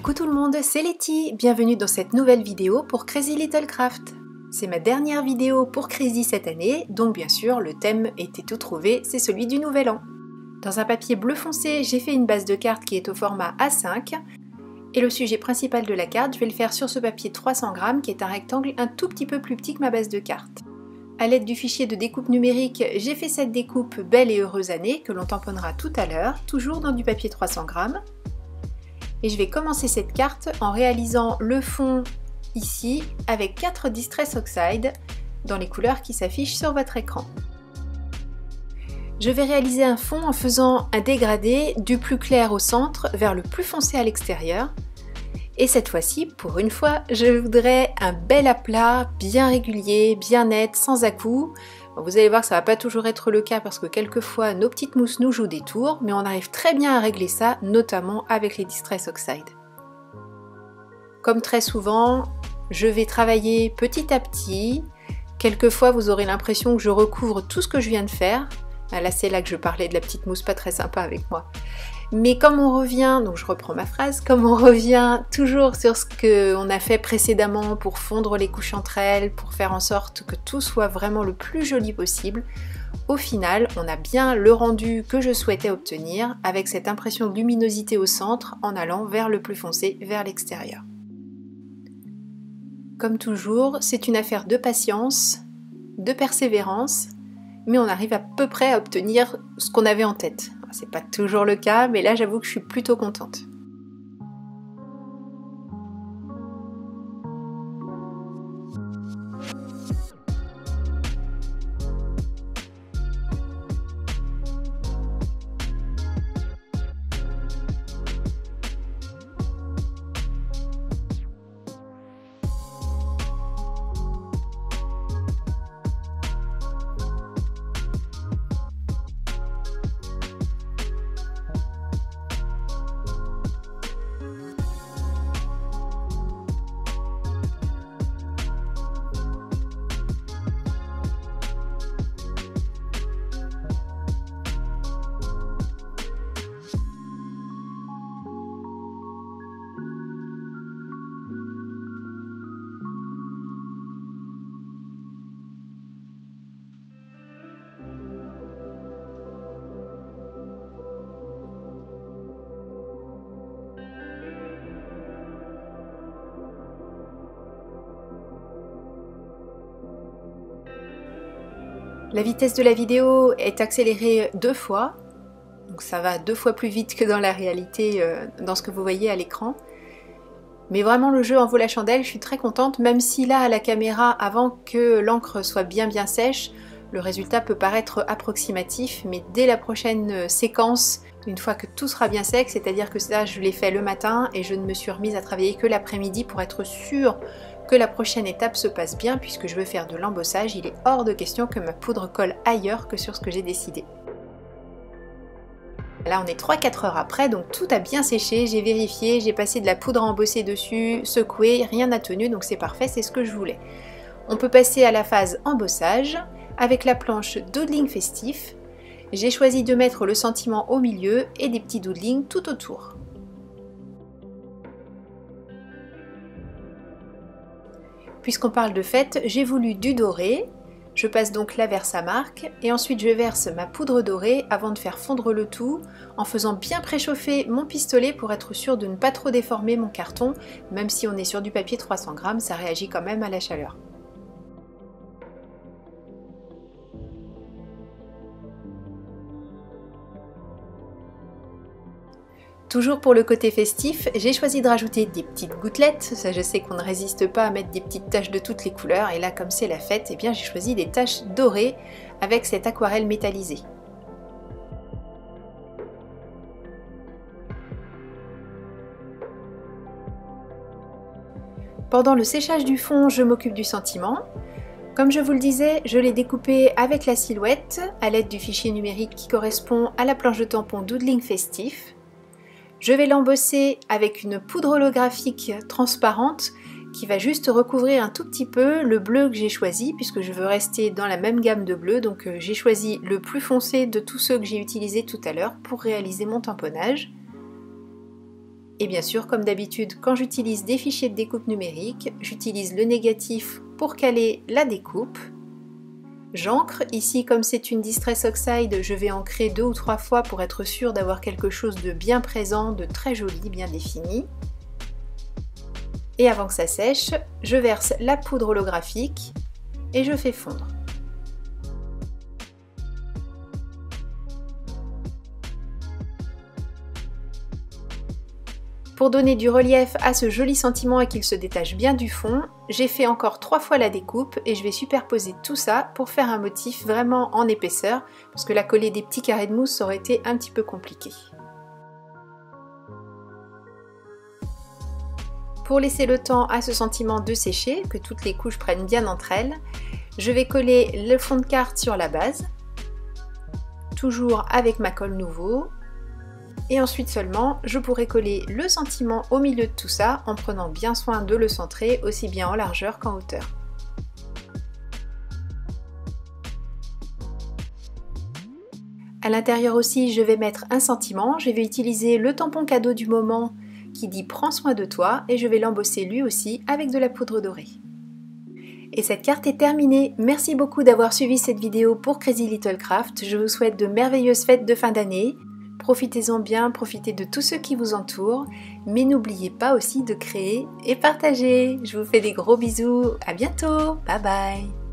Coucou tout le monde, c'est Letty, bienvenue dans cette nouvelle vidéo pour Crazy Little Craft. C'est ma dernière vidéo pour Crazy cette année, donc bien sûr le thème était tout trouvé, c'est celui du Nouvel An. Dans un papier bleu foncé, j'ai fait une base de carte qui est au format A5, et le sujet principal de la carte, je vais le faire sur ce papier 300 grammes qui est un rectangle un tout petit peu plus petit que ma base de carte. A l'aide du fichier de découpe numérique, j'ai fait cette découpe Belle et heureuse année que l'on tamponnera tout à l'heure, toujours dans du papier 300 grammes. Et je vais commencer cette carte en réalisant le fond ici avec 4 Distress Oxide dans les couleurs qui s'affichent sur votre écran. Je vais réaliser un fond en faisant un dégradé du plus clair au centre vers le plus foncé à l'extérieur. Et cette fois-ci, pour une fois, je voudrais un bel aplat, bien régulier, bien net, sans à-coups. Vous allez voir que ça ne va pas toujours être le cas parce que quelquefois nos petites mousses nous jouent des tours, mais on arrive très bien à régler ça, notamment avec les Distress Oxide. Comme très souvent, je vais travailler petit à petit. Quelquefois, vous aurez l'impression que je recouvre tout ce que je viens de faire. Là, c'est là que je parlais de la petite mousse pas très sympa avec moi. Mais comme on revient, donc je reprends ma phrase, comme on revient toujours sur ce qu'on a fait précédemment pour fondre les couches entre elles, pour faire en sorte que tout soit vraiment le plus joli possible, au final, on a bien le rendu que je souhaitais obtenir avec cette impression de luminosité au centre en allant vers le plus foncé, vers l'extérieur. Comme toujours, c'est une affaire de patience, de persévérance, mais on arrive à peu près à obtenir ce qu'on avait en tête. C'est pas toujours le cas, mais là j'avoue que je suis plutôt contente. La vitesse de la vidéo est accélérée 2 fois, donc ça va 2 fois plus vite que dans la réalité, dans ce que vous voyez à l'écran. Mais vraiment le jeu en vaut la chandelle, je suis très contente, même si là à la caméra, avant que l'encre soit bien sèche, le résultat peut paraître approximatif, mais dès la prochaine séquence, une fois que tout sera bien sec, c'est-à-dire que ça je l'ai fait le matin et je ne me suis remise à travailler que l'après-midi pour être sûre que la prochaine étape se passe bien, puisque je veux faire de l'embossage, il est hors de question que ma poudre colle ailleurs que sur ce que j'ai décidé. Là on est 3-4 heures après, donc tout a bien séché, j'ai vérifié, j'ai passé de la poudre embossée dessus, secoué, rien n'a tenu, donc c'est parfait, c'est ce que je voulais. On peut passer à la phase embossage, avec la planche doodling festif. J'ai choisi de mettre le sentiment au milieu et des petits doodlings tout autour. Puisqu'on parle de fête, j'ai voulu du doré. Je passe donc là vers sa marque et ensuite je verse ma poudre dorée avant de faire fondre le tout en faisant bien préchauffer mon pistolet pour être sûr de ne pas trop déformer mon carton. Même si on est sur du papier 300 grammes, ça réagit quand même à la chaleur. Toujours pour le côté festif, j'ai choisi de rajouter des petites gouttelettes. Ça, je sais qu'on ne résiste pas à mettre des petites taches de toutes les couleurs. Et là, comme c'est la fête, eh bien, j'ai choisi des taches dorées avec cette aquarelle métallisée. Pendant le séchage du fond, je m'occupe du sentiment. Comme je vous le disais, je l'ai découpé avec la silhouette à l'aide du fichier numérique qui correspond à la planche de tampon Doodling Festif. Je vais l'embosser avec une poudre holographique transparente qui va juste recouvrir un tout petit peu le bleu que j'ai choisi puisque je veux rester dans la même gamme de bleus. Donc j'ai choisi le plus foncé de tous ceux que j'ai utilisés tout à l'heure pour réaliser mon tamponnage. Et bien sûr, comme d'habitude, quand j'utilise des fichiers de découpe numérique, j'utilise le négatif pour caler la découpe. J'ancre, ici comme c'est une Distress Oxide, je vais ancrer 2 ou 3 fois pour être sûr d'avoir quelque chose de bien présent, de très joli, bien défini. Et avant que ça sèche, je verse la poudre holographique et je fais fondre. Pour donner du relief à ce joli sentiment et qu'il se détache bien du fond, j'ai fait encore 3 fois la découpe et je vais superposer tout ça pour faire un motif vraiment en épaisseur, parce que la coller des petits carrés de mousse aurait été un petit peu compliqué. Pour laisser le temps à ce sentiment de sécher, que toutes les couches prennent bien entre elles, je vais coller le fond de carte sur la base, toujours avec ma colle Nouveau. Et ensuite seulement, je pourrai coller le sentiment au milieu de tout ça en prenant bien soin de le centrer aussi bien en largeur qu'en hauteur. À l'intérieur aussi, je vais mettre un sentiment. Je vais utiliser le tampon cadeau du moment qui dit « Prends soin de toi » et je vais l'embosser lui aussi avec de la poudre dorée. Et cette carte est terminée. Merci beaucoup d'avoir suivi cette vidéo pour Crazy Little Craft. Je vous souhaite de merveilleuses fêtes de fin d'année. Profitez-en bien, profitez de tous ceux qui vous entourent, mais n'oubliez pas aussi de créer et partager. Je vous fais des gros bisous, à bientôt, bye bye.